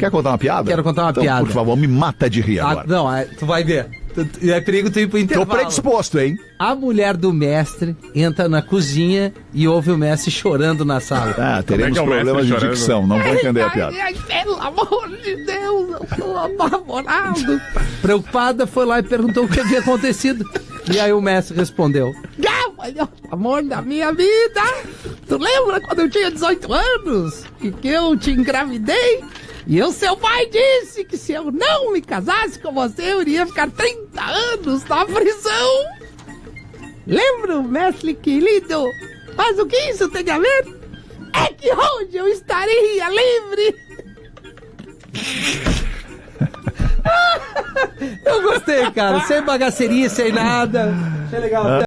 Quer contar uma piada? Quero contar uma então, piada. Por favor, me mata de rir agora. Não, tu vai ver. É perigo tu ir pro intervalo. Tô predisposto, hein? A mulher do mestre entra na cozinha e ouve o mestre chorando na sala. Teremos problemas de dicção, não vou entender a piada. Ai, pelo amor de Deus, eu tô apavorado. Preocupada, foi lá e perguntou o que havia acontecido. E aí o mestre respondeu: amor da minha vida, tu lembra quando eu tinha 18 anos e que eu te engravidei? E o seu pai disse que se eu não me casasse com você, eu iria ficar 30 anos na prisão. Lembra, mestre querido? Mas o que isso tem a ver? É que hoje eu estaria livre. Eu gostei, cara. Sem bagaceria, sem nada. Achei legal.